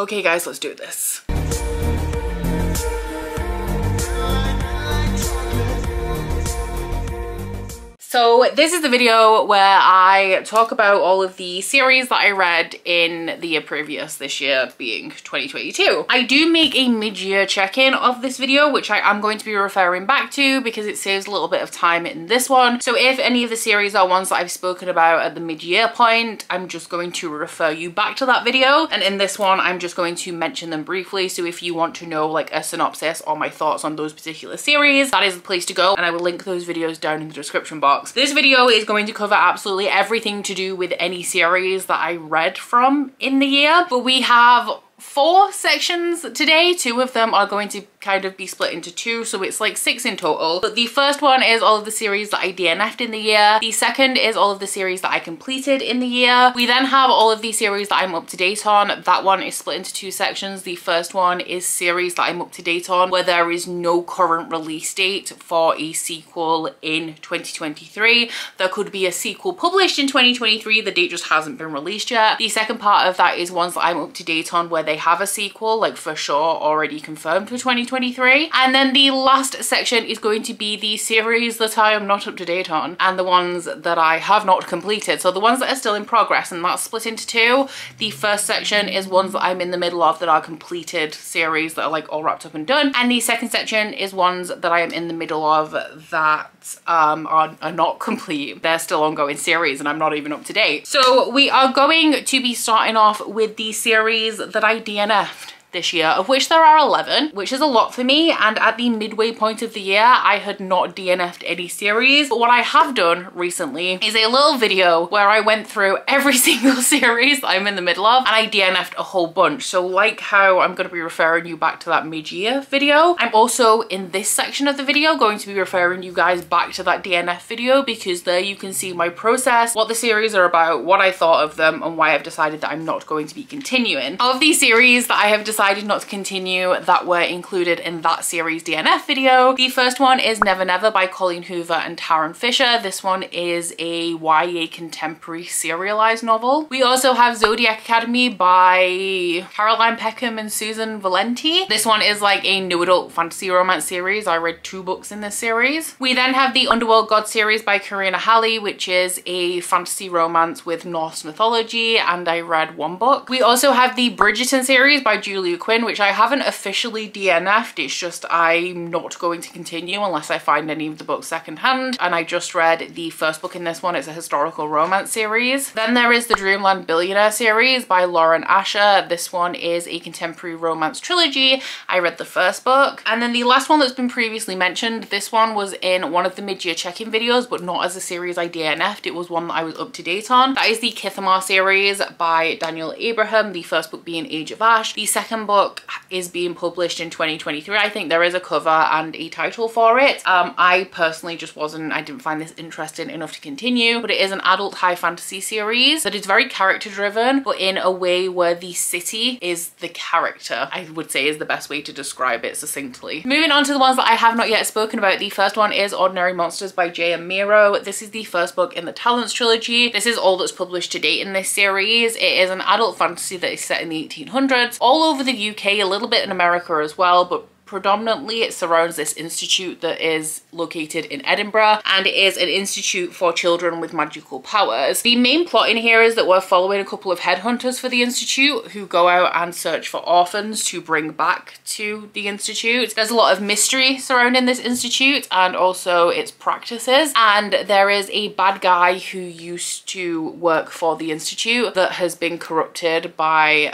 Okay guys, let's do this. So this is the video where I talk about all of the series that I read in the year previous, this year being 2022. I do make a mid-year check-in of this video, which I am going to be referring back to because it saves a little bit of time in this one. So if any of the series are ones that I've spoken about at the mid-year point, I'm just going to refer you back to that video. And in this one, I'm just going to mention them briefly. So if you want to know like a synopsis or my thoughts on those particular series, that is the place to go. And I will link those videos down in the description box. This video is going to cover absolutely everything to do with any series that I read from in the year, but we have 4 sections today. 2 of them are going to kind of be split into 2, so it's like 6 in total. But the first one is all of the series that I DNF'd in the year. The second is all of the series that I completed in the year. We then have all of the series that I'm up to date on. That one is split into 2 sections. The first one is series that I'm up to date on where there is no current release date for a sequel in 2023. There could be a sequel published in 2023, the date just hasn't been released yet. The second part of that is ones that I'm up to date on where they have a sequel, like for sure already confirmed for 2023. And then the last section is going to be the series that I am not up to date on and the ones that I have not completed. So the ones that are still in progress, and that's split into 2. The first section is ones that I'm in the middle of that are completed series that are like all wrapped up and done. And the second section is ones that I am in the middle of that are not complete. They're still ongoing series and I'm not even up to date. So we are going to be starting off with the series that I DNF'd this year, of which there are 11, which is a lot for me. And at the midway point of the year, I had not DNF'd any series. But what I have done recently is a little video where I went through every single series that I'm in the middle of and I DNF'd a whole bunch. So like how I'm going to be referring you back to that mid-year video, I'm also in this section of the video going to be referring you guys back to that DNF video, because there you can see my process, what the series are about, what I thought of them, and why I've decided that I'm not going to be continuing. Of these series that I have decided not to continue that were included in that series DNF video, the first one is Never Never by Colleen Hoover and Taryn Fisher. This one is a YA contemporary serialized novel. We also have Zodiac Academy by Caroline Peckham and Susan Valenti. This one is like a new adult fantasy romance series. I read 2 books in this series. We then have the Underworld God series by Karina Halley, which is a fantasy romance with Norse mythology, and I read 1 book. We also have the Bridgerton series by Julia Quinn, which I haven't officially DNF'd. It's just I'm not going to continue unless I find any of the books secondhand. And I just read the first book in this one. It's a historical romance series. Then there is the Dreamland Billionaire series by Lauren Asher. This one is a contemporary romance trilogy. I read the first book. And then the last one that's been previously mentioned, this one was in one of the mid-year check-in videos, but not as a series I DNF'd. It was one that I was up to date on. That is the Kithamar series by Daniel Abraham, the first book being Age of Ash. The second book is being published in 2023. I think there is a cover and a title for it. I personally just I didn't find this interesting enough to continue, but it is an adult high fantasy series that is very character driven, but in a way where the city is the character, I would say is the best way to describe it succinctly. Moving on to the ones that I have not yet spoken about, the first one is Ordinary Monsters by J.M. Miro. This is the first book in the Talents trilogy. This is all that's published to date in this series. It is an adult fantasy that is set in the 1800s, all over the UK, a little bit in America as well, but predominantly it surrounds this institute that is located in Edinburgh, and it is an institute for children with magical powers. The main plot in here is that we're following a couple of headhunters for the institute who go out and search for orphans to bring back to the institute. There's a lot of mystery surrounding this institute and also its practices, and there is a bad guy who used to work for the institute that has been corrupted by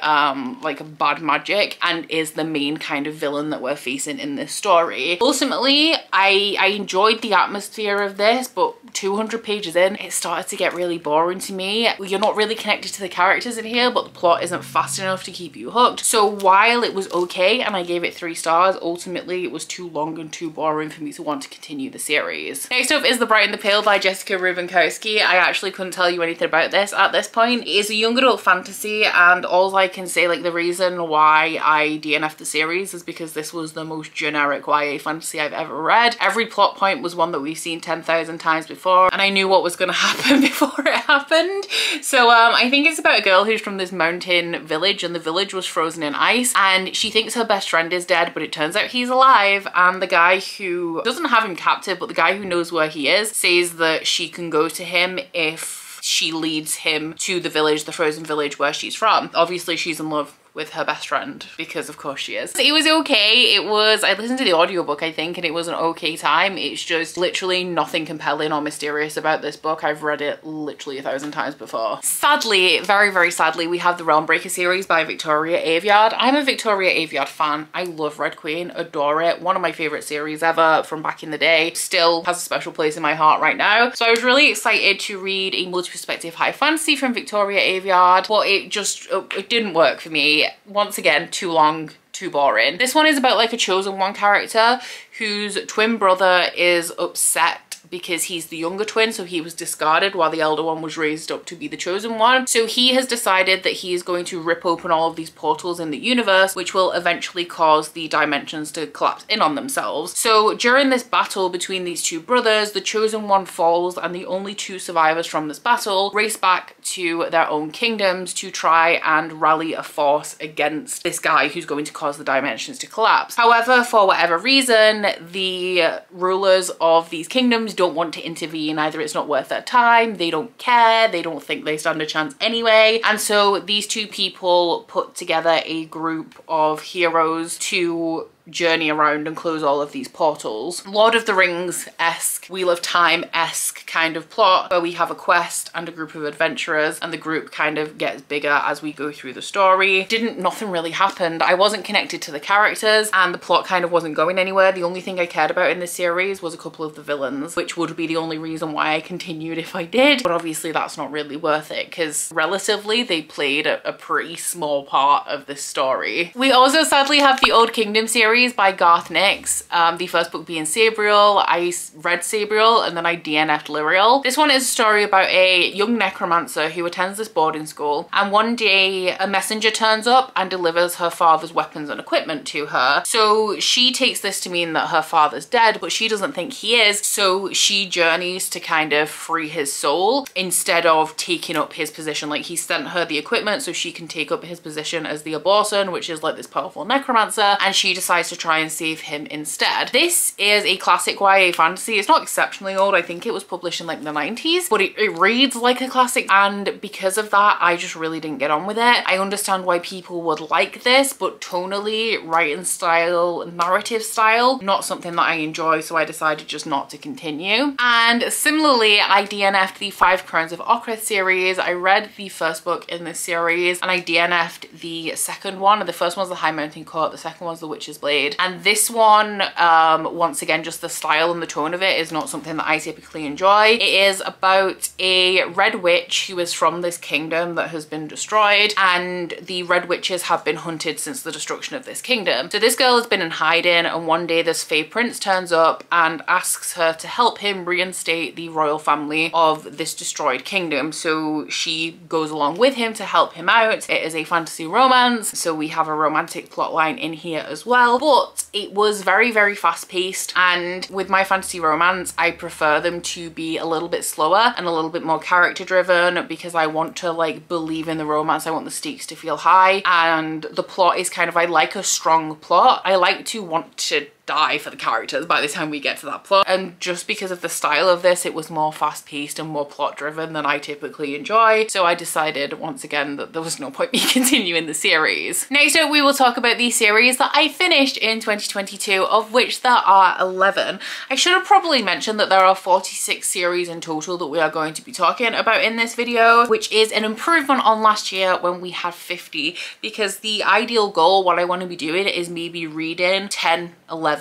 like a bad magic and is the main kind of villain that we're facing in this story. Ultimately, I enjoyed the atmosphere of this, but 200 pages in, it started to get really boring to me. You're not really connected to the characters in here, but the plot isn't fast enough to keep you hooked. So while it was okay and I gave it 3 stars, ultimately it was too long and too boring for me to want to continue the series. Next up is The Bright and the Pale by Jessica Rubinkowski. I actually couldn't tell you anything about this at this point. It is a young adult fantasy, and all I can say, like the reason why I DNF'd the series is because this was was the most generic YA fantasy I've ever read. Every plot point was one that we've seen 10,000 times before, and I knew what was going to happen before it happened. So I think it's about a girl who's from this mountain village, and the village was frozen in ice, and she thinks her best friend is dead, but it turns out he's alive. And the guy who doesn't have him captive, but the guy who knows where he is, says that she can go to him if she leads him to the village, the frozen village where she's from. Obviously she's in love with her best friend, because of course she is. It was okay. I listened to the audiobook, I think, and it was an okay time. It's just literally nothing compelling or mysterious about this book. I've read it literally 1,000 times before. Sadly, very, very sadly, we have the Realmbreaker series by Victoria Aveyard. I'm a Victoria Aveyard fan. I love Red Queen, adore it. One of my favorite series ever from back in the day. Still has a special place in my heart right now. So I was really excited to read a multi-perspective high fantasy from Victoria Aveyard, but it didn't work for me. Once again, too long, too boring. This one is about like a chosen one character whose twin brother is upset because he's the younger twin, so he was discarded while the elder one was raised up to be the chosen one. So he has decided that he is going to rip open all of these portals in the universe, which will eventually cause the dimensions to collapse in on themselves. So during this battle between these two brothers, the chosen one falls, and the only two survivors from this battle race back to their own kingdoms to try and rally a force against this guy who's going to cause the dimensions to collapse. However, for whatever reason, the rulers of these kingdoms don't want to intervene. Either it's not worth their time, they don't care, they don't think they stand a chance anyway. And so these two people put together a group of heroes to journey around and close all of these portals. Lord of the Rings-esque, Wheel of Time-esque kind of plot, where we have a quest and a group of adventurers, and the group kind of gets bigger as we go through the story. Nothing really happened. I wasn't connected to the characters, and the plot kind of wasn't going anywhere. The only thing I cared about in this series was a couple of the villains, which would be the only reason why I continued if I did. But obviously that's not really worth it, because relatively they played a pretty small part of this story. We also sadly have the Old Kingdom series by Garth Nix, the first book being Sabriel. I read Sabriel and then I DNF'd Lyriel. This one is a story about a young necromancer who attends this boarding school, and one day a messenger turns up and delivers her father's weapons and equipment to her. So she takes this to mean that her father's dead, but she doesn't think he is, so she journeys to kind of free his soul instead of taking up his position. Like, he sent her the equipment so she can take up his position as the Aborson, which is like this powerful necromancer, and she decides to try and save him instead. This is a classic YA fantasy. It's not exceptionally old. I think it was published in like the 90s, but it reads like a classic, and because of that I just really didn't get on with it. I understand why people would like this, but tonally, writing style, narrative style, not something that I enjoy, so I decided just not to continue. And similarly, I DNF'd the 5 Crowns of Ocrith series. I read the first book in this series and I DNF'd the second one. The first one's the High Mountain Court, the second one's the Witch's Blade. And this one, once again, just the style and the tone of it is not something that I typically enjoy. It is about a red witch who is from this kingdom that has been destroyed, and the red witches have been hunted since the destruction of this kingdom. So this girl has been in hiding, and one day this Fey prince turns up and asks her to help him reinstate the royal family of this destroyed kingdom. So she goes along with him to help him out. It is a fantasy romance, so we have a romantic plotline in here as well. But it was very, very fast paced, and with my fantasy romance I prefer them to be a little bit slower and a little bit more character driven, because I want to like believe in the romance. I want the stakes to feel high, and the plot is kind of, I like a strong plot. I like to want to die for the characters by the time we get to that plot, and just because of the style of this, it was more fast-paced and more plot-driven than I typically enjoy, so I decided once again that there was no point me continuing the series. Next up, we will talk about the series that I finished in 2022, of which there are 11. I should have probably mentioned that there are 46 series in total that we are going to be talking about in this video, which is an improvement on last year when we had 50, because the ideal goal, what I want to be doing, is maybe reading 10, 11,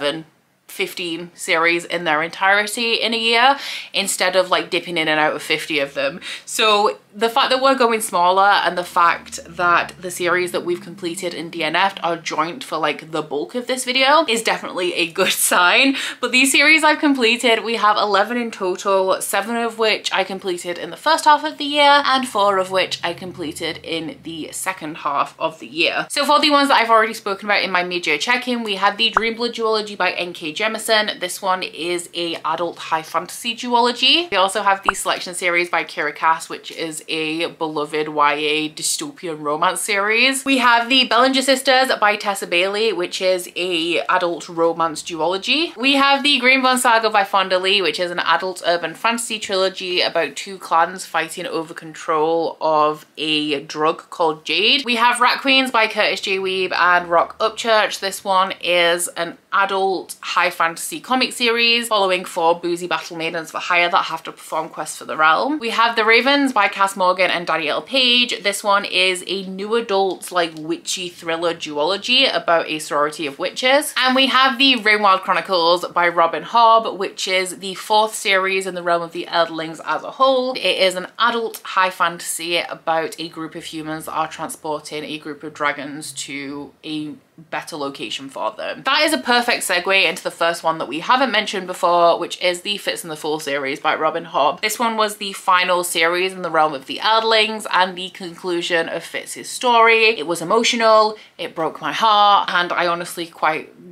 15 series in their entirety in a year, instead of like dipping in and out of 50 of them. So the fact that we're going smaller and the fact that the series that we've completed in DNF'd are joint for like the bulk of this video is definitely a good sign. But these series I've completed, we have 11 in total, 7 of which I completed in the first half of the year and 4 of which I completed in the second half of the year. So for the ones that I've already spoken about in my mid-year check-in, we had the Dreamblood duology by N.K. Jemisin. This one is a adult high fantasy duology. We also have the Selection series by Kira Cass, which is a beloved YA dystopian romance series. We have the Bellinger Sisters by Tessa Bailey, which is a adult romance duology. We have the Greenbone Saga by Fonda Lee, which is an adult urban fantasy trilogy about 2 clans fighting over control of a drug called Jade. We have Rat Queens by Curtis J. Weeb and Rock Upchurch. This one is an adult high fantasy comic series following 4 boozy battle maidens for hire that have to perform quests for the realm. We have The Ravens by Cass Morgan and Danielle Page. This one is a new adult like witchy thriller duology about a sorority of witches. And we have the Rainwild Chronicles by Robin Hobb, which is the 4th series in the realm of the Eldlings as a whole. It is an adult high fantasy about a group of humans that are transporting a group of dragons to a better location for them. That is a perfect segue into the first one that we haven't mentioned before, which is the Fitz and the Fool series by Robin Hobb. This one was the final series in the realm of the Eldlings and the conclusion of Fitz's story. It was emotional, it broke my heart, and I honestly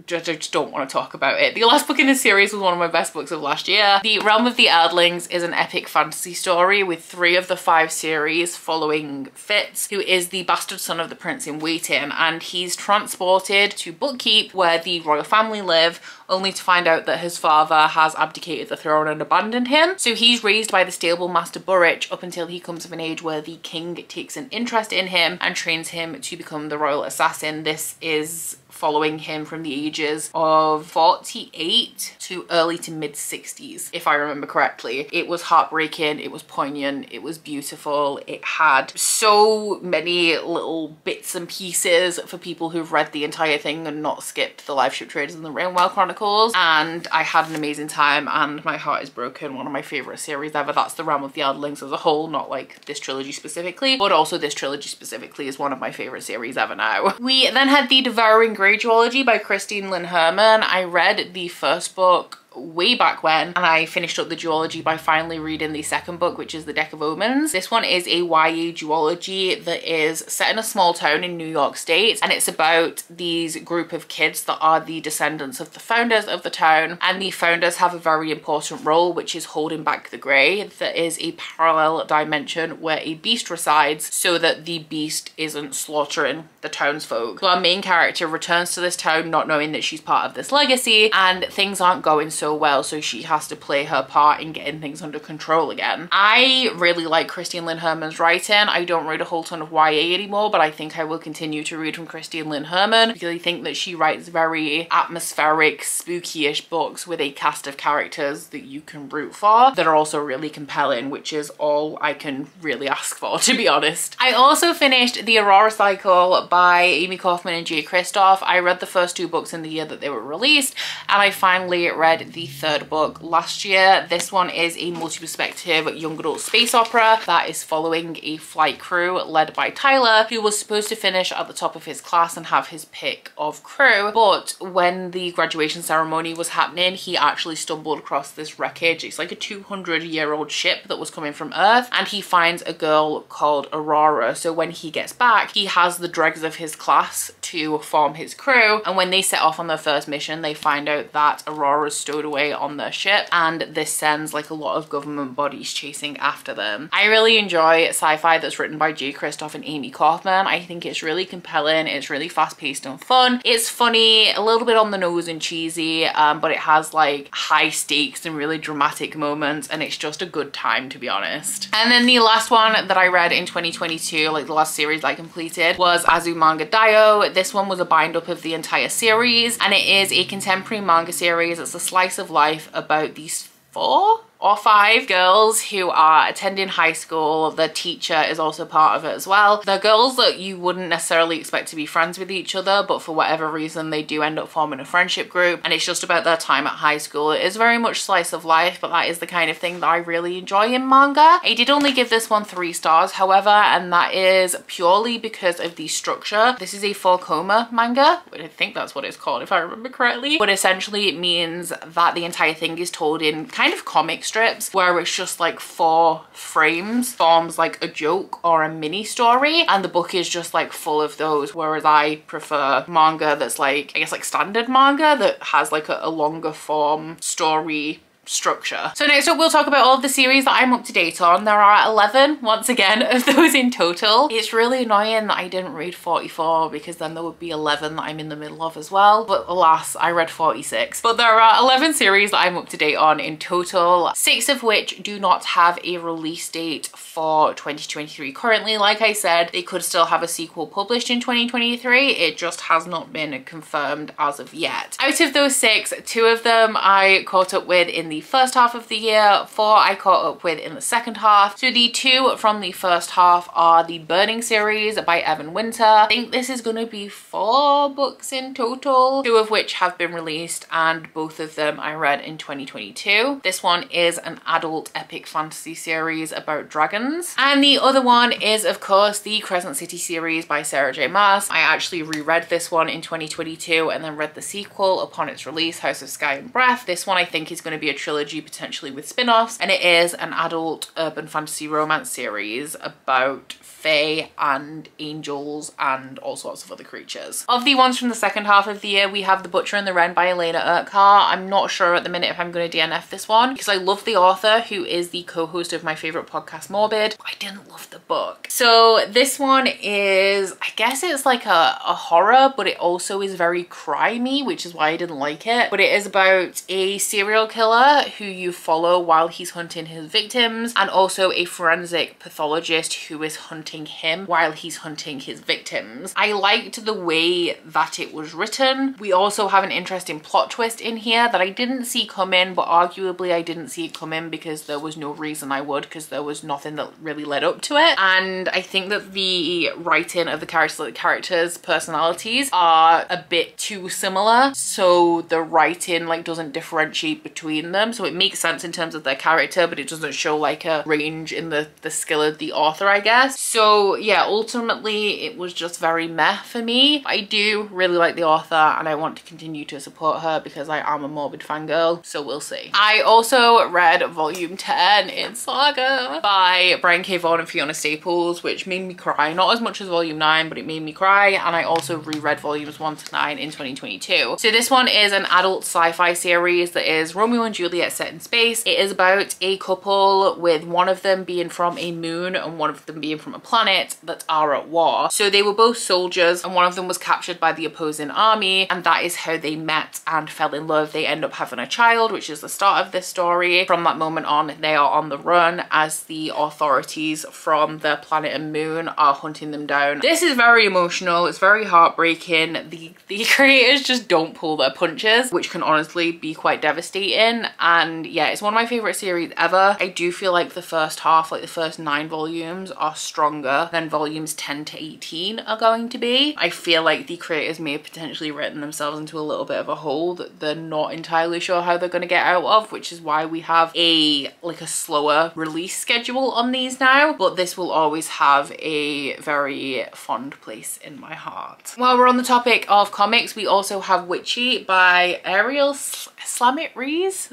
just don't want to talk about it. The last book in this series was one of my best books of last year. The Realm of the Eldlings is an epic fantasy story with 3 of the 5 series following Fitz, who is the bastard son of the prince in waiting, and he's transported to Bookkeep, where the royal family live, only to find out that his father has abdicated the throne and abandoned him. So he's raised by the stable master Burrich up until he comes of an age where the king takes an interest in him and trains him to become the royal assassin. This is following him from the ages of 48 to early to mid 60s, if I remember correctly. It was heartbreaking, it was poignant, it was beautiful. It had so many little bits and pieces for people who've read the entire thing and not skipped the Live Ship Traders and the Rainwild Chronicles, and I had an amazing time and my heart is broken. One of my favorite series ever. That's the Realm of the Eldlings as a whole, not like this trilogy specifically, but also this trilogy specifically is one of my favorite series ever now. We then had the Devouring Grey duology by Christine Lynn Herman. I read the first book way back when, and I finished up the duology by finally reading the second book, which is The Deck of Omens. This one is a YA duology that is set in a small town in New York State, and it's about these group of kids that are the descendants of the founders of the town, and the founders have a very important role, which is holding back the grey. There is a parallel dimension where a beast resides so that the beast isn't slaughtering the townsfolk. So our main character returns to this town not knowing that she's part of this legacy, and things aren't going so well, so she has to play her part in getting things under control again. I really like Christine Lynn Herman's writing. I don't read a whole ton of YA anymore, but I think I will continue to read from Christine Lynn Herman because I think that she writes very atmospheric, spooky-ish books with a cast of characters that you can root for that are also really compelling, which is all I can really ask for, to be honest. I also finished the Aurora Cycle by Amy Kaufman and Jay Kristoff. I read the first 2 books in the year that they were released, and I finally read the 3rd book last year. This one is a multi-perspective young adult space opera that is following a flight crew led by Tyler, who was supposed to finish at the top of his class and have his pick of crew, but when the graduation ceremony was happening, he actually stumbled across this wreckage. It's like a 200-year-old ship that was coming from Earth, and he finds a girl called Aurora. So when he gets back, he has the dregs of his class to form his crew, and when they set off on their first mission, they find out that Aurora's stowed away on their ship, and this sends like a lot of government bodies chasing after them. I really enjoy sci-fi that's written by Jay Kristoff and Amy Kaufman. I think it's really compelling, it's really fast-paced and fun. It's funny, a little bit on the nose and cheesy, but it has like high stakes and really dramatic moments, and it's just a good time, to be honest. And then the last one that I read in 2022, like the last series I completed, was Azumanga Daioh. This one was a bind-up of the entire series, and it is a contemporary manga series. It's a slice of life about these 4 or 5 girls who are attending high school. The teacher is also part of it as well. They're girls that you wouldn't necessarily expect to be friends with each other, but for whatever reason they do end up forming a friendship group, and it's just about their time at high school. It is very much slice of life, but that is the kind of thing that I really enjoy in manga. I did only give this one 3 stars, however, and that is purely because of the structure. This is a 4-koma manga. I think that's what it's called if I remember correctly, but essentially it means that the entire thing is told in kind of comic strips where it's just like 4 frames, forms like a joke or a mini story, and the book is just like full of those, whereas I prefer manga that's like, I guess, like standard manga that has like a longer form story structure. So next up we'll talk about all of the series that I'm up to date on. There are 11 once again of those in total. It's really annoying that I didn't read 44 because then there would be 11 that I'm in the middle of as well, but alas, I read 46. But there are 11 series that I'm up to date on in total, 6 of which do not have a release date for 2023 currently. Like I said, they could still have a sequel published in 2023, it just has not been confirmed as of yet. Out of those 6, 2 of them I caught up with in the first half of the year, 4 I caught up with in the second half. So the 2 from the first half are the Burning series by Evan Winter. I think this is going to be 4 books in total, 2 of which have been released and both of them I read in 2022. This one is an adult epic fantasy series about dragons, and the other one is of course the Crescent City series by Sarah J Maas. I actually reread this one in 2022 and then read the sequel upon its release, House of Sky and Breath. This one I think is going to be a trilogy potentially with spin-offs, and it is an adult urban fantasy romance series about fae and angels and all sorts of other creatures. Of the ones from the second half of the year, we have The Butcher and the Wren by Elena Urquhart. I'm not sure at the minute if I'm going to DNF this one because I love the author, who is the co-host of my favorite podcast Morbid, but I didn't love the book. So this one is, I guess it's like a horror, but it also is very crimey, which is why I didn't like it. But it is about a serial killer who you follow while he's hunting his victims, and also a forensic pathologist who is hunting him while he's hunting his victims. I liked the way that it was written. We also have an interesting plot twist in here that I didn't see coming, but arguably I didn't see it coming because there was no reason I would, because there was nothing that really led up to it. And I think that the writing of the characters' personalities are a bit too similar, so the writing like doesn't differentiate between them, so it makes sense in terms of their character, but it doesn't show like a range in the skill of the author, I guess. So yeah, ultimately it was just very meh for me. I do really like the author and I want to continue to support her because I am a Morbid fangirl, so we'll see. I also read volume 10 in Saga by Brian K. Vaughan and Fiona Staples, which made me cry. Not as much as volume 9, but it made me cry, and I also reread volumes 1 to 9 in 2022. So this one is an adult sci-fi series that is Romeo and Juliet set in space. It is about a couple, with one of them being from a moon and one of them being from a planet, that are at war. So they were both soldiers and one of them was captured by the opposing army, and that is how they met and fell in love. They end up having a child, which is the start of this story. From that moment on, they are on the run as the authorities from the planet and moon are hunting them down. This is very emotional, it's very heartbreaking. The creators just don't pull their punches, which can honestly be quite devastating. And yeah, it's one of my favorite series ever. I do feel like the first half, like the first 9 volumes, are stronger than volumes 10 to 18 are going to be. I feel like the creators may have potentially written themselves into a little bit of a hole that they're not entirely sure how they're going to get out of, which is why we have a slower release schedule on these now, but this will always have a very fond place in my heart. While we're on the topic of comics, we also have Witchy by Ariel Slame-Rise?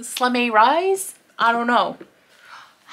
I don't know.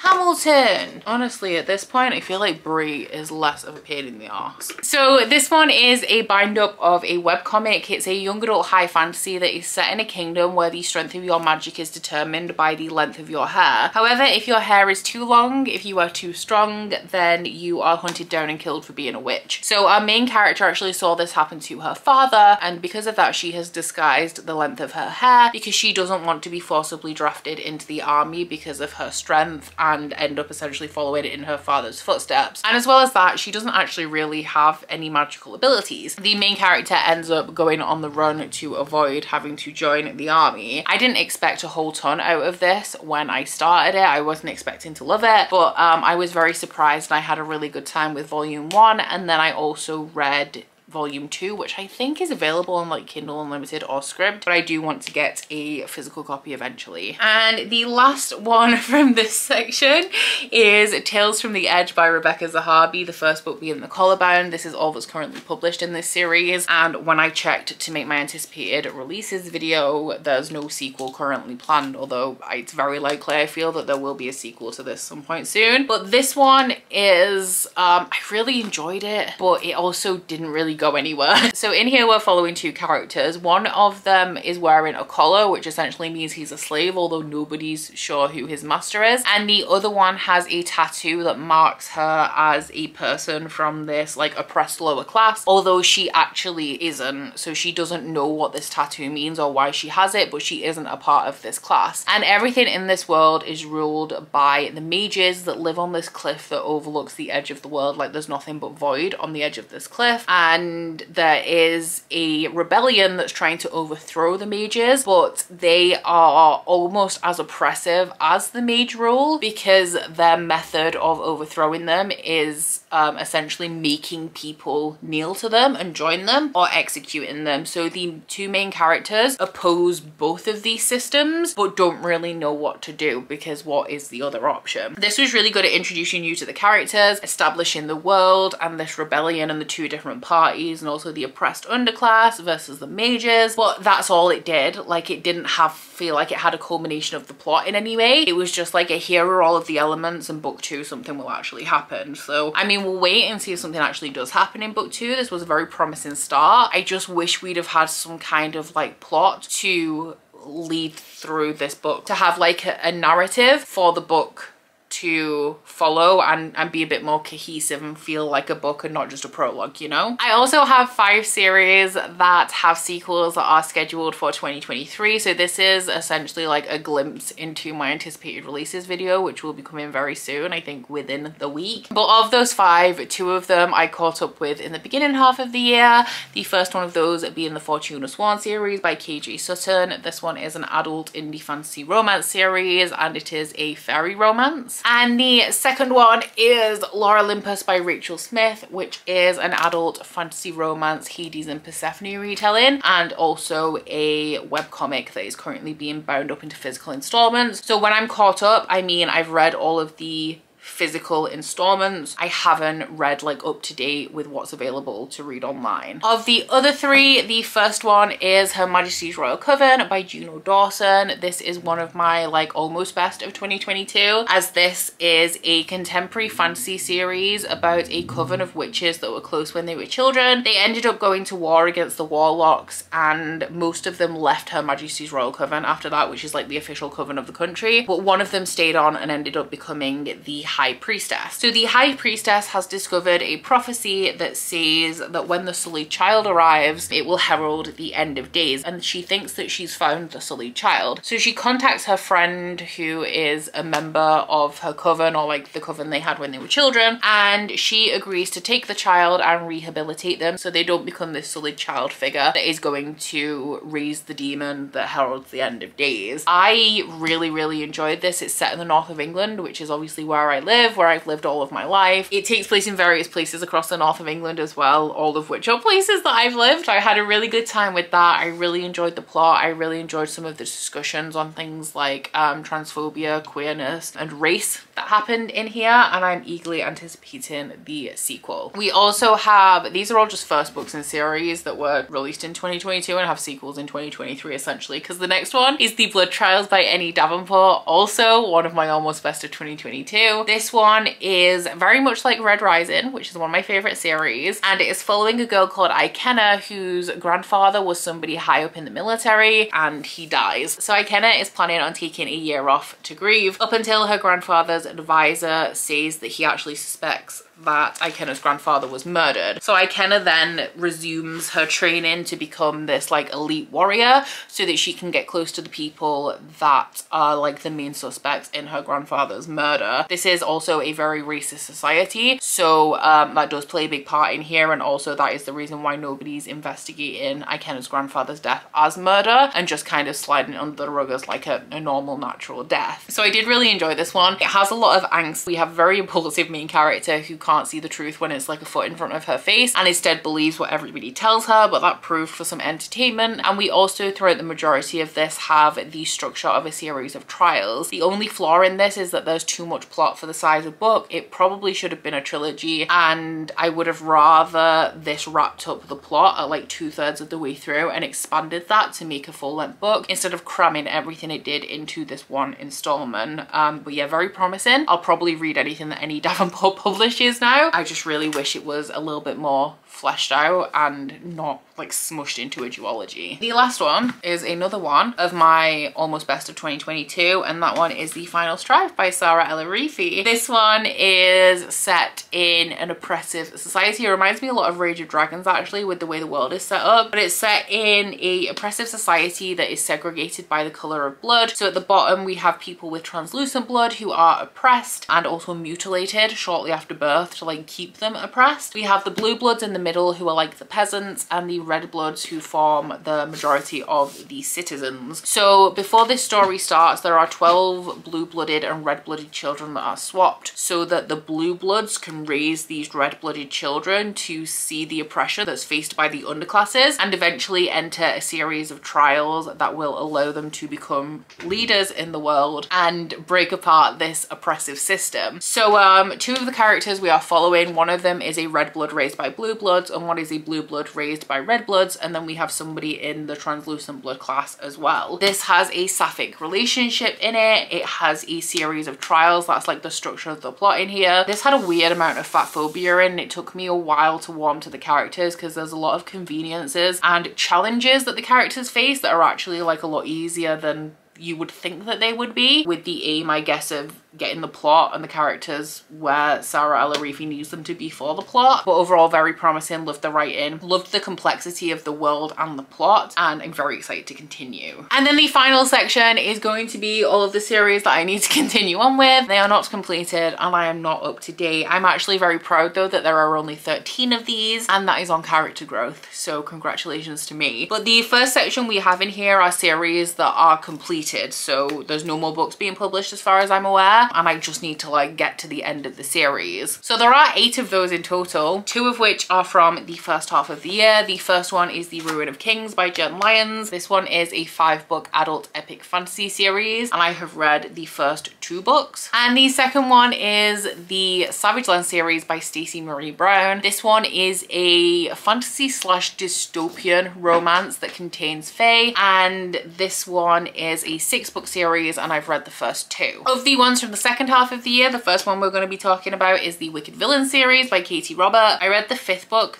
Hamilton. Honestly, at this point, I feel like Brie is less of a pain in the arse. So this one is a bind up of a webcomic. It's a young adult high fantasy that is set in a kingdom where the strength of your magic is determined by the length of your hair. However, if your hair is too long, if you are too strong, then you are hunted down and killed for being a witch. So our main character actually saw this happen to her father, and because of that, she has disguised the length of her hair because she doesn't want to be forcibly drafted into the army because of her strength and end up essentially following in her father's footsteps. And as well as that, she doesn't actually really have any magical abilities. The main character ends up going on the run to avoid having to join the army. I didn't expect a whole ton out of this when I started it. I wasn't expecting to love it, but I was very surprised and I had a really good time with volume 1, and then I also read volume 2, which I think is available on like Kindle Unlimited or Scribd, but I do want to get a physical copy eventually. And the last one from this section is Tales from the Edge by Rebecca Zahabi, the first book being The Collarbound. This is all that's currently published in this series, and when I checked to make my anticipated releases video, there's no sequel currently planned, although it's very likely, I feel, that there will be a sequel to this some point soon. But this one is I really enjoyed it, but it also didn't really go anywhere. So in here we're following two characters. One of them is wearing a collar, which essentially means he's a slave, although nobody's sure who his master is, and the other one has a tattoo that marks her as a person from this like oppressed lower class, although she actually isn't. So she doesn't know what this tattoo means or why she has it, but she isn't a part of this class. And everything in this world is ruled by the mages that live on this cliff that overlooks the edge of the world. Like, there's nothing but void on the edge of this cliff, and there is a rebellion that's trying to overthrow the mages, but they are almost as oppressive as the mage rule, because their method of overthrowing them is essentially making people kneel to them and join them, or executing them. So the two main characters oppose both of these systems but don't really know what to do, because what is the other option? This was really good at introducing you to the characters, establishing the world and this rebellion and the two different parties, and also the oppressed underclass versus the mages, but that's all it did. Like, it didn't feel like it had a culmination of the plot in any way. It was just like, here are all of the elements, and book 2 something will actually happen. So I mean, we'll wait and see if something actually does happen in book 2. This was a very promising start. I just wish we'd have had some kind of like plot to lead through this book, to have like a narrative for the book to follow and be a bit more cohesive and feel like a book and not just a prologue, you know? I also have 5 series that have sequels that are scheduled for 2023. So this is essentially like a glimpse into my anticipated releases video, which will be coming very soon, I think within the week. But of those 5, 2 of them I caught up with in the beginning half of the year. The first one of those being the Fortuna Swan series by KJ Sutton. This one is an adult indie fantasy romance series, and it is a fairy romance. And the second one is Lore Olympus by Rachel Smith, which is an adult fantasy romance Hades and Persephone retelling, and also a webcomic that is currently being bound up into physical installments. So when I'm caught up, I mean I've read all of the physical installments. I haven't read like up to date with what's available to read online. Of the other 3, the first one is Her Majesty's Royal Coven by Juno Dawson. This is one of my like almost best of 2022, as this is a contemporary fantasy series about a coven of witches that were close when they were children. They ended up going to war against the warlocks, and most of them left Her Majesty's Royal Coven after that, which is like the official coven of the country, but one of them stayed on and ended up becoming the High Priestess. So the High Priestess has discovered a prophecy that says that when the Sullied Child arrives, it will herald the end of days, and she thinks that she's found the Sullied Child. So she contacts her friend who is a member of her coven, or like the coven they had when they were children, and she agrees to take the child and rehabilitate them so they don't become this Sullied Child figure that is going to raise the demon that heralds the end of days. I really enjoyed this. It's set in the north of England, which is obviously where I live, where I've lived all of my life. It takes place in various places across the north of England as well, all of which are places that I've lived. I had a really good time with that. I really enjoyed the plot. I really enjoyed some of the discussions on things like transphobia, queerness, and race that happened in here, and I'm eagerly anticipating the sequel. We also have, these are all just first books in series that were released in 2022 and have sequels in 2023 essentially, because the next one is The Blood Trials by Annie Davenport, also one of my almost best of 2022. This one is very much like Red Rising, which is one of my favorite series, and it is following a girl called Ikenna whose grandfather was somebody high up in the military and he dies. So Ikenna is planning on taking a year off to grieve, up until her grandfather's advisor says that he actually suspects that Ikena's grandfather was murdered. So Ikena then resumes her training to become this like elite warrior so that she can get close to the people that are like the main suspects in her grandfather's murder. This is also a very racist society, so that does play a big part in here, and also that is the reason why nobody's investigating Ikena's grandfather's death as murder and just kind of sliding it under the rug as like a normal natural death. So I did really enjoy this one. It has a lot of angst. We have a very impulsive main character who can't see the truth when it's like a foot in front of her face and instead believes what everybody tells her, but that proved for some entertainment. And we also throughout the majority of this have the structure of a series of trials. The only flaw in this is that there's too much plot for the size of book. It probably should have been a trilogy, and I would have rather this wrapped up the plot at like 2/3 of the way through and expanded that to make a full-length book instead of cramming everything it did into this one installment. But yeah, very promising. I'll probably read anything that any Davenport publishes now. I just really wish it was a little bit more fleshed out and not like smushed into a duology. The last one is another one of my almost best of 2022, and that one is The Final Strife by Sarah El-Arifi. This one is set in an oppressive society. It reminds me a lot of Rage of Dragons actually, with the way the world is set up, but it's set in a oppressive society that is segregated by the color of blood. So at the bottom we have people with translucent blood who are oppressed and also mutilated shortly after birth to like keep them oppressed. We have the blue bloods in the middle who are like the peasants, and the red bloods who form the majority of the citizens. So before this story starts, there are 12 blue-blooded and red-blooded children that are swapped so that the blue bloods can raise these red-blooded children to see the oppression that's faced by the underclasses and eventually enter a series of trials that will allow them to become leaders in the world and break apart this oppressive system. So two of the characters we are following, one of them is a red blood raised by blue bloods and one is a blue blood raised by red bloods, and then we have somebody in the translucent blood class as well. This has a sapphic relationship in it. It has a series of trials. That's like the structure of the plot in here. This had a weird amount of fat phobia in. It took me a while to warm to the characters because there's a lot of conveniences and challenges that the characters face that are actually like a lot easier than you would think that they would be, with the aim, I guess, of getting the plot and the characters where Sarah El-Arifi needs them to be for the plot. But overall, very promising. Loved the writing, loved the complexity of the world and the plot, and I'm very excited to continue. And then the final section is going to be all of the series that I need to continue on with. They are not completed and I am not up to date. I'm actually very proud though that there are only 13 of these, and that is on character growth, so congratulations to me. But the first section we have in here are series that are completed, so there's no more books being published as far as I'm aware, and I just need to like get to the end of the series. So there are 8 of those in total, 2 of which are from the first half of the year. The first one is The Ruin of Kings by Jen Lyons. This one is a 5-book adult epic fantasy series, and I have read the first 2 books. And the second one is the Savage Land series by Stacey Marie Brown. This one is a fantasy slash dystopian romance that contains fae, and this one is a 6-book series, and I've read the first 2. Of the ones from the second half of the year, the first one we're going to be talking about is the Wicked Villain series by Katie Robert. I read the 5th book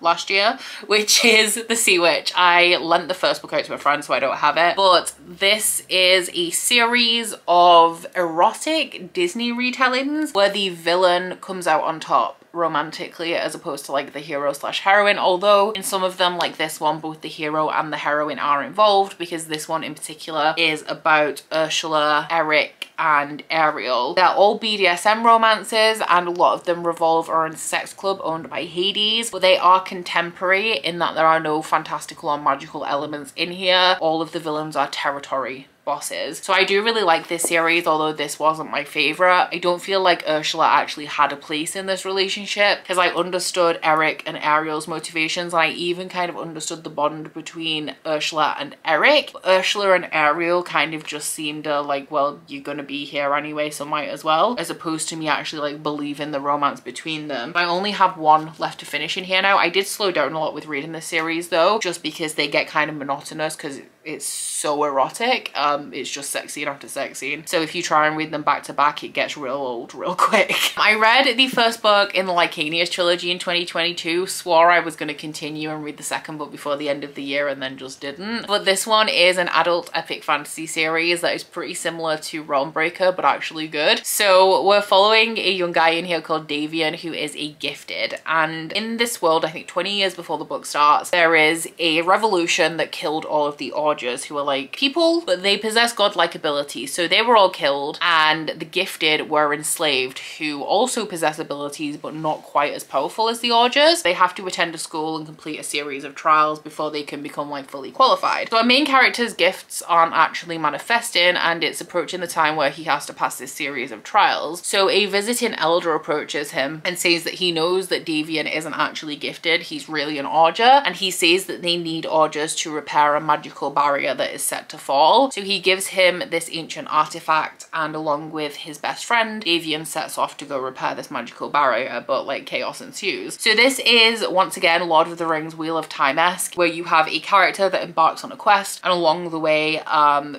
last year, which is The Sea Witch. I lent the first book out to a friend, so I don't have it, but this is a series of erotic Disney retellings where the villain comes out on top romantically as opposed to like the hero slash heroine, although in some of them like this one both the hero and the heroine are involved, because this one in particular is about Ursula, Eric and Ariel. They're all BDSM romances and a lot of them revolve around a sex club owned by Hades, but they are contemporary in that there are no fantastical or magical elements in here. All of the villains are territory bosses. So I do really like this series, although this wasn't my favorite. I don't feel like Ursula actually had a place in this relationship because I understood Eric and Ariel's motivations, and I even kind of understood the bond between Ursula and Eric. But Ursula and Ariel kind of just seemed like, well, you're gonna be here anyway, so might as well, as opposed to me actually like believing the romance between them. I only have 1 left to finish in here now. I did slow down a lot with reading this series though, just because they get kind of monotonous because it's so erotic. it's just sex scene after sex scene. So if you try and read them back to back, it gets real old real quick. I read the first book in the Lycanius trilogy in 2022, swore I was going to continue and read the second book before the end of the year and then just didn't. But this one is an adult epic fantasy series that is pretty similar to Realmbreaker, but actually good. So we're following a young guy in here called Davian, who is a gifted, and in this world, I think 20 years before the book starts, there is a revolution that killed all of the Augurs, who are like people, but they possess godlike abilities. So they were all killed, and the gifted were enslaved, who also possess abilities but not quite as powerful as the Augurs. They have to attend a school and complete a series of trials before they can become like fully qualified. So our main character's gifts aren't actually manifesting, and it's approaching the time where he has to pass this series of trials. So a visiting elder approaches him and says that he knows that Davian isn't actually gifted, he's really an Augur, and he says that they need Augurs to repair a magical barrier that is set to fall. So he gives him this ancient artifact, and along with his best friend, Davian sets off to go repair this magical barrier, but like chaos ensues. So this is once again Lord of the Rings Wheel of Time-esque, where you have a character that embarks on a quest, and along the way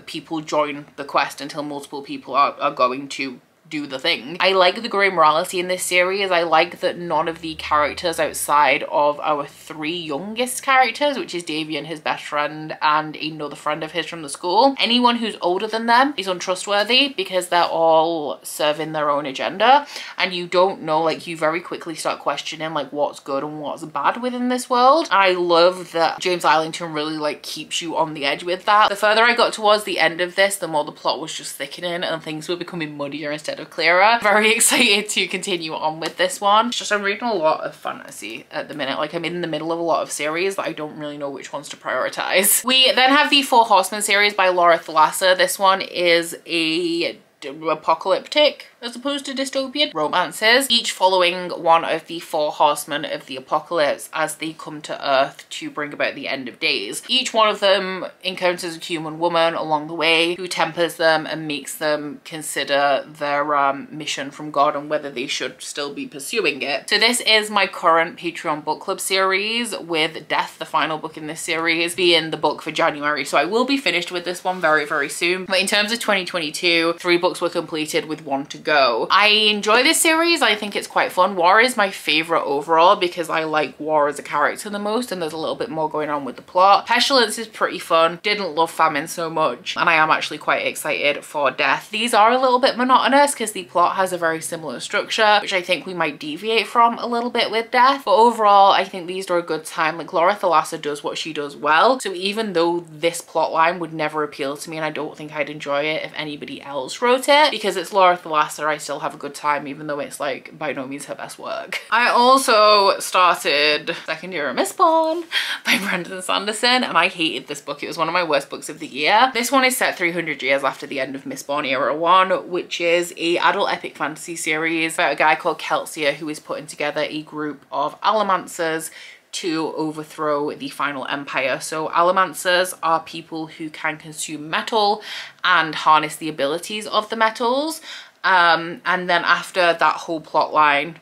people join the quest until multiple people are going to do the thing. I like the grey morality in this series. I like that none of the characters outside of our three youngest characters, which is Davian, his best friend, and another friend of his from the school, anyone who's older than them is untrustworthy, because they're all serving their own agenda, and you don't know, like, you very quickly start questioning like what's good and what's bad within this world. I love that James Islington really like keeps you on the edge with that. The further I got towards the end of this, the more the plot was just thickening and things were becoming muddier instead of clearer. Very excited to continue on with this one. It's just I'm reading a lot of fantasy at the minute. Like, I'm in the middle of a lot of series that I don't really know which ones to prioritize. We then have the Four Horsemen series by Laura Thalassa. This one is a apocalyptic as opposed to dystopian romances, each following one of the four horsemen of the apocalypse as they come to Earth to bring about the end of days. Each one of them encounters a human woman along the way who tempers them and makes them consider their mission from God and whether they should still be pursuing it. So this is my current Patreon book club series, with Death, the final book in this series, being the book for January. So I will be finished with this one very, very soon. But in terms of 2022, 3 books were completed with 1 to go. I enjoy this series. I think it's quite fun. War is my favorite overall because I like War as a character the most, and there's a little bit more going on with the plot. Pestilence is pretty fun. Didn't love Famine so much, and I am actually quite excited for Death. These are a little bit monotonous because the plot has a very similar structure, which I think we might deviate from a little bit with Death. But overall, I think these are a good time. Like, Laura Thalassa does what she does well. So even though this plot line would never appeal to me, and I don't think I'd enjoy it if anybody else wrote it, because it's Laura Thalassa, I still have a good time, even though it's like by no means her best work. I also started Second Year of Mistborn by Brandon Sanderson, and I hated this book. It was one of my worst books of the year. This one is set 300 years after the end of Mistborn Era 1, which is a adult epic fantasy series about a guy called Kelsier who is putting together a group of allomancers to overthrow the final empire. So allomancers are people who can consume metal and harness the abilities of the metals. And then after that whole plot line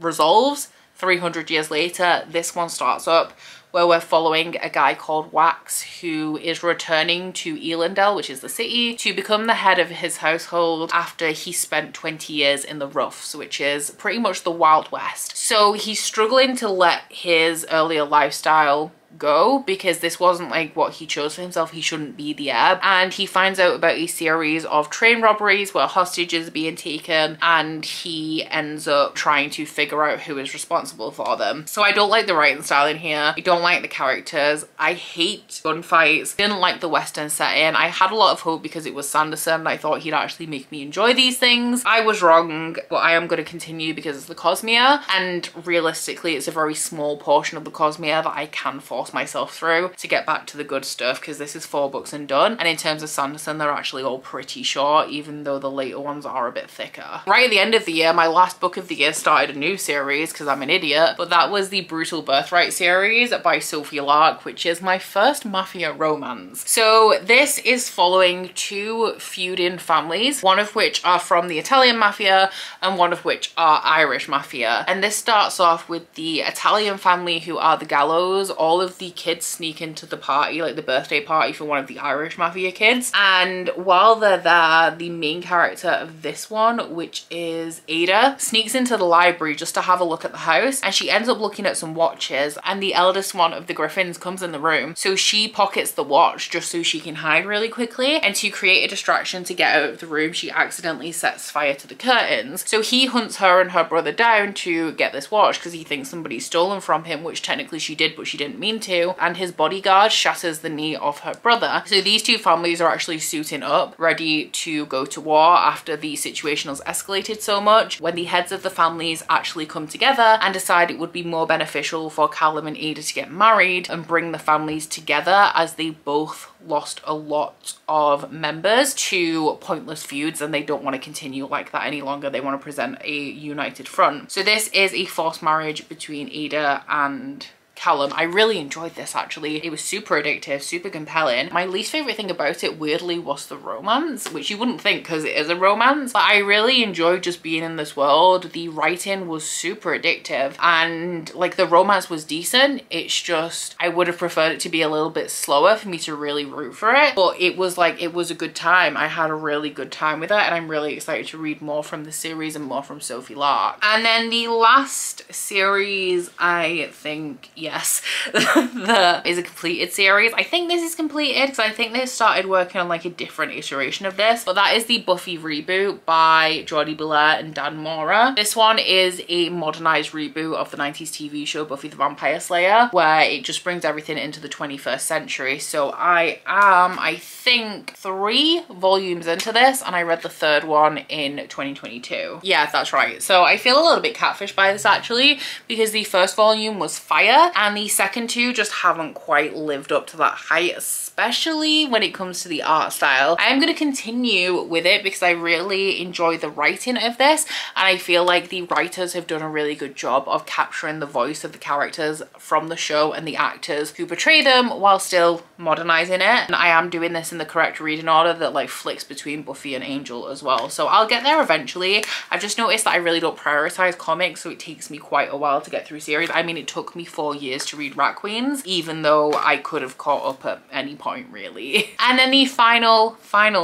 resolves, 300 years later, this one starts up, where we're following a guy called Wax who is returning to Elendel, which is the city, to become the head of his household after he spent 20 years in the Roughs, which is pretty much the Wild West. So he's struggling to let his earlier lifestyle go because this wasn't like what he chose for himself. He shouldn't be the heir, and he finds out about a series of train robberies where hostages are being taken, and he ends up trying to figure out who is responsible for them. So I don't like the writing style in here. I don't like the characters. I hate gunfights. Didn't like the Western setting. I had a lot of hope because it was Sanderson. I thought he'd actually make me enjoy these things. I was wrong, but I am going to continue because it's the Cosmere, and realistically it's a very small portion of the Cosmere that I can force myself through to get back to the good stuff, because this is 4 books and done. And in terms of Sanderson, they're actually all pretty short, even though the later ones are a bit thicker. Right at the end of the year, my last book of the year started a new series because I'm an idiot, but that was the Brutal Birthright series by Sophie Lark, which is my first mafia romance. So this is following 2 feuding families, one of which are from the Italian mafia and one of which are Irish mafia. And this starts off with the Italian family, who are the Gallows. All of of the kids sneak into the party, like the birthday party for one of the Irish mafia kids. And while they're there, the main character of this one, which is Ada, sneaks into the library just to have a look at the house, and she ends up looking at some watches, and the eldest one of the Griffins comes in the room. So she pockets the watch just so she can hide really quickly, and to create a distraction to get out of the room, she accidentally sets fire to the curtains. So he hunts her and her brother down to get this watch because he thinks somebody's stolen from him, which technically she did, but she didn't mean to, and his bodyguard shatters the knee of her brother. So these two families are actually suiting up, ready to go to war after the situation has escalated so much, when the heads of the families actually come together and decide it would be more beneficial for Callum and Ada to get married and bring the families together, as they both lost a lot of members to pointless feuds and they don't want to continue like that any longer. They want to present a united front. So this is a forced marriage between Ada and Callum. I really enjoyed this actually. It was super addictive, super compelling. My least favorite thing about it weirdly was the romance, which you wouldn't think because it is a romance, but I really enjoyed just being in this world. The writing was super addictive and like the romance was decent. It's just I would have preferred it to be a little bit slower for me to really root for it, but it was a good time. I had a really good time with it, and I'm really excited to read more from the series and more from Sophie Lark. And then the last series, I think, yes, is a completed series. I think this is completed because I think they started working on like a different iteration of this, but that is the Buffy reboot by Jordie Bellaire and Dan Mora. This one is a modernized reboot of the 90s TV show Buffy the Vampire Slayer, where it just brings everything into the 21st century. So I am, I think, 3 volumes into this, and I read the 3rd one in 2022. Yeah, that's right. So I feel a little bit catfished by this actually, because the first volume was fire and the second 2 just haven't quite lived up to that height, especially when it comes to the art style. I am going to continue with it because I really enjoy the writing of this, and I feel like the writers have done a really good job of capturing the voice of the characters from the show and the actors who portray them while still modernizing it. And I am doing this in the correct reading order that like flicks between Buffy and Angel as well, so I'll get there eventually. I've just noticed that I really don't prioritize comics, so it takes me quite a while to get through series. I mean, it took me 4 years to read Rat Queens, even though I could have caught up at any point really. And then the final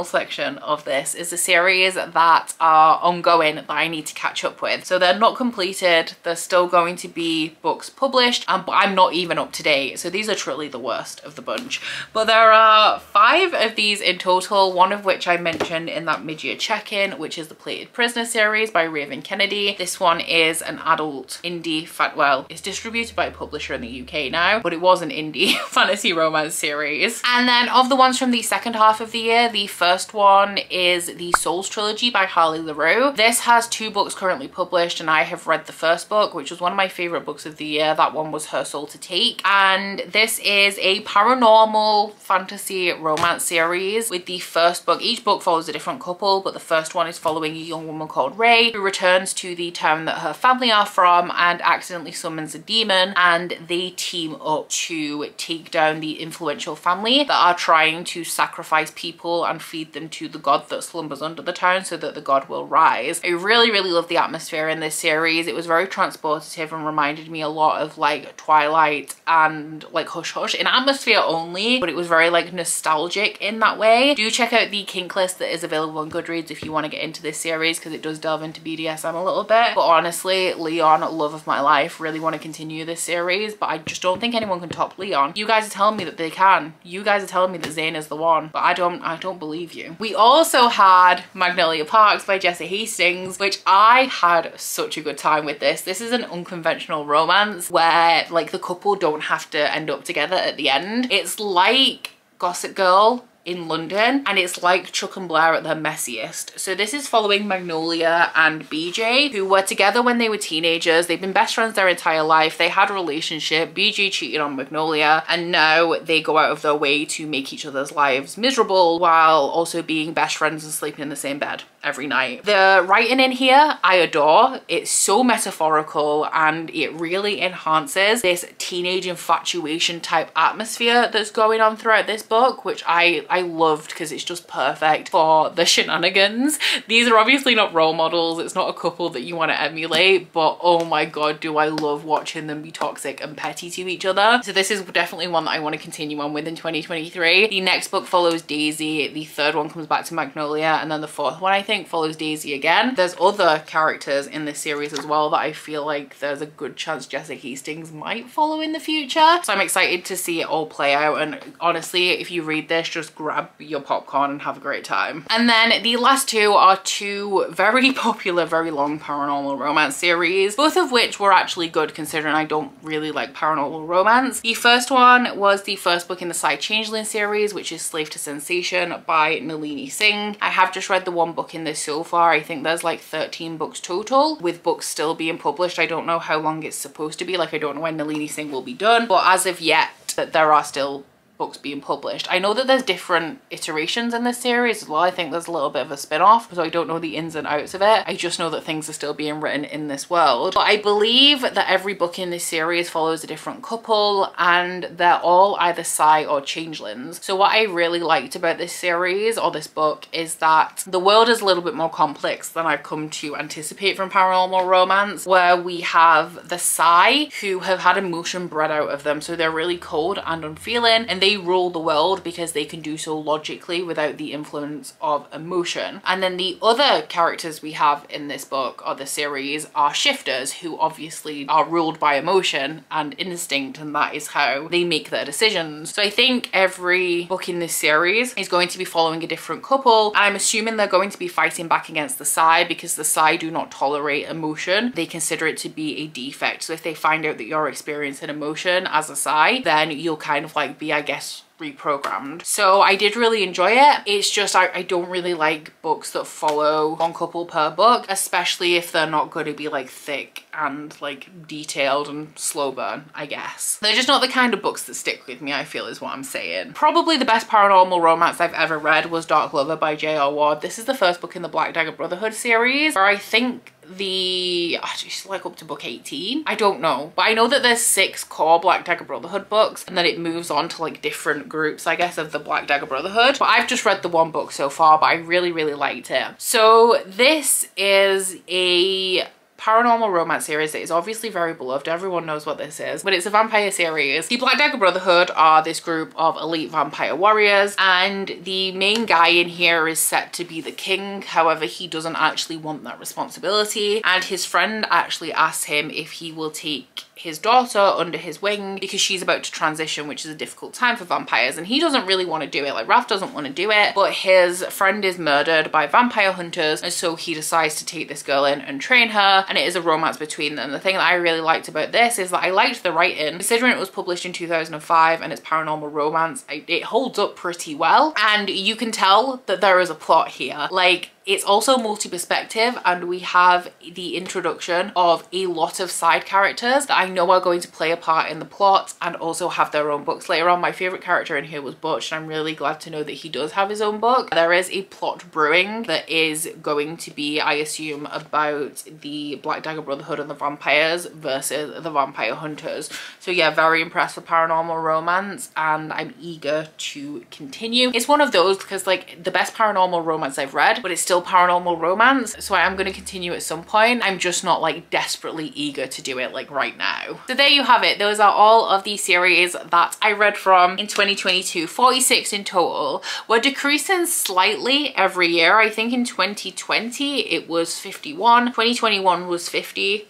section of this is the series that are ongoing that I need to catch up with. So they're not completed, there's still going to be books published, but I'm not even up to date, so these are truly the worst of the bunch. But there are 5 of these in total, one of which I mentioned in that mid-year check-in, which is the Plated Prisoner series by Raven Kennedy. This one is an adult indie, well, it's distributed by a publisher in the UK now, but it was an indie fantasy romance series. And then of the ones from the second half of the year, the first one is the Souls trilogy by Harley LaRue. This has 2 books currently published, and I have read the first book, which was one of my favorite books of the year. That one was Her Soul to Take. And this is a paranormal fantasy romance series with the first book. Each book follows a different couple, but the first one is following a young woman called Ray who returns to the town that her family are from and accidentally summons a demon, and they team up to take down the influential family that are trying to sacrifice people and feed them to the god that slumbers under the town so that the god will rise. I really love the atmosphere in this series. It was very transportative and reminded me a lot of like Twilight and like Hush Hush in atmosphere only, but it was very like nostalgic in that way. Do check out the kink list that is available on Goodreads if you want to get into this series, because it does delve into BDSM a little bit. But honestly, Leon, love of my life, really want to continue this series, but I just don't think anyone can top Leon. You guys are telling me that they can. You guys are telling me that Zane is the one, but I don't believe you. We also had Magnolia Parks by Jesse Hastings, which I had such a good time with this. This is an unconventional romance where like the couple don't have to end up together at the end. It's like Gossip Girl in London, and it's like Chuck and Blair at their messiest. So this is following Magnolia and BJ, who were together when they were teenagers. They've been best friends their entire life. They had a relationship. BJ cheated on Magnolia, and now they go out of their way to make each other's lives miserable while also being best friends and sleeping in the same bed every night. The writing in here I adore. It's so metaphorical, and it really enhances this teenage infatuation type atmosphere that's going on throughout this book, which I I loved because it's just perfect for the shenanigans. These are obviously not role models. It's not a couple that you want to emulate, but oh my god, do I love watching them be toxic and petty to each other. So this is definitely one that I want to continue on with in 2023. The next book follows Daisy. The third one comes back to Magnolia, and then the fourth one I think follows Daisy again. There's other characters in this series as well that I feel like there's a good chance Jessica Hastings might follow in the future. So I'm excited to see it all play out, and honestly, if you read this, just grab your popcorn and have a great time. And then the last two are two very popular, very long paranormal romance series, both of which were actually good considering I don't really like paranormal romance. The first one was the first book in the Psy Changeling series, which is Slave to Sensation by Nalini Singh. I have just read the one book in this so far. I think there's like 13 books total, with books still being published. I don't know how long it's supposed to be. Like, I don't know when Nalini Singh will be done, but as of yet, there are still books being published. I know that there's different iterations in this series as well. I think there's a little bit of a spin-off, so I don't know the ins and outs of it. I just know that things are still being written in this world. But I believe that every book in this series follows a different couple, and they're all either Psy or Changelings. So what I really liked about this series, or this book, is that the world is a little bit more complex than I've come to anticipate from paranormal romance, where we have the Psy who have had emotion bred out of them. So they're really cold and unfeeling, and they rule the world because they can do so logically without the influence of emotion. And then the other characters we have in this book or the series are shifters, who obviously are ruled by emotion and instinct, and that is how they make their decisions. So I think every book in this series is going to be following a different couple, and I'm assuming they're going to be fighting back against the Psy because the Psy do not tolerate emotion. They consider it to be a defect. So if they find out that you're experiencing emotion as a Psy, then you'll kind of like be, I guess, reprogrammed. So I did really enjoy it. It's just I don't really like books that follow one couple per book, especially if they're not going to be like thick and like detailed and slow burn, I guess. They're just not the kind of books that stick with me, I feel, is what I'm saying. Probably the best paranormal romance I've ever read was Dark Lover by J.R. Ward. This is the first book in the Black Dagger Brotherhood series, where I think just like up to book 18, I don't know, but I know that there's 6 core Black Dagger Brotherhood books, and then it moves on to like different groups, I guess, of the Black Dagger Brotherhood. But I've just read the one book so far, but I really liked it. So this is a paranormal romance series that is obviously very beloved. Everyone knows what this is, but it's a vampire series. The Black Dagger Brotherhood are this group of elite vampire warriors, and the main guy in here is set to be the king. However, he doesn't actually want that responsibility, and his friend actually asks him if he will take his daughter under his wing because she's about to transition, which is a difficult time for vampires, and he doesn't really want to do it. Like, Raph doesn't want to do it, but his friend is murdered by vampire hunters, and so he decides to take this girl in and train her, and it is a romance between them. The thing that I really liked about this is that I liked the writing. Considering it was published in 2005 and it's paranormal romance, it holds up pretty well, and you can tell that there is a plot here. Like, it's also multi-perspective, and we have the introduction of a lot of side characters that I know are going to play a part in the plot and also have their own books later on. My favorite character in here was Butch, and I'm really glad to know that he does have his own book. There is a plot brewing that is going to be, I assume, about the Black Dagger Brotherhood and the vampires versus the vampire hunters. So yeah, very impressed with paranormal romance, and I'm eager to continue. It's one of those because, like, the best paranormal romance I've read, but it's still paranormal romance, so I am going to continue at some point. I'm just not like desperately eager to do it like right now. So there you have it. Those are all of the series that I read from in 2022, 46 in total. We're decreasing slightly every year. I think in 2020 it was 51, 2021 was 50,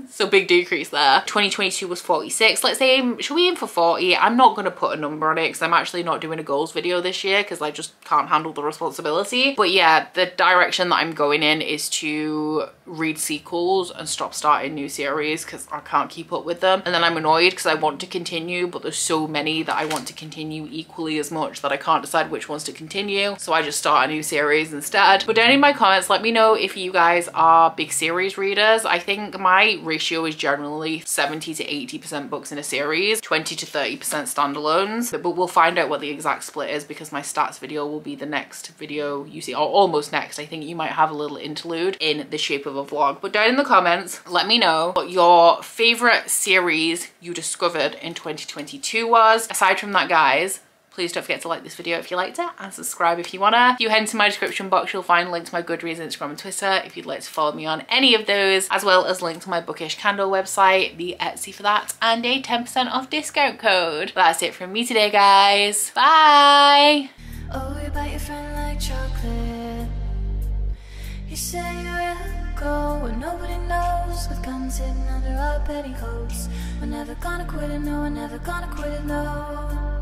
so big decrease there. 2022 was 46. Let's say, should we aim for 40? I'm not going to put a number on it because I'm actually not doing a goals video this year because I just can't handle the responsibility. But yeah, the direction that I'm going in is to read sequels and stop starting new series because I can't keep up with them, and then I'm annoyed because I want to continue, but there's so many that I want to continue equally as much that I can't decide which ones to continue, so I just start a new series instead. But down in my comments, let me know if you guys are big series readers. I think my ratio is generally 70 to 80% books in a series, 20 to 30% standalones, but we'll find out what the exact split is because my stats video will be the next video you see, or almost next. I think you might have a little interlude in the shape of a vlog. But down in the comments, let me know what your favorite series you discovered in 2022 was. Aside from that, guys, Please don't forget to like this video if you liked it and subscribe if you wanna. If you head into my description box, you'll find a link to my Goodreads, Instagram and Twitter if you'd like to follow me on any of those, as well as a link to my Bookish Candle website, the Etsy for that, and a 10% off discount code. But that's it from me today, guys. Bye! Oh, you bite your friend like chocolate. You say you're go and nobody knows, with guns hidden under our petticoats. We're never gonna quit it, no, we're never gonna quit it, no.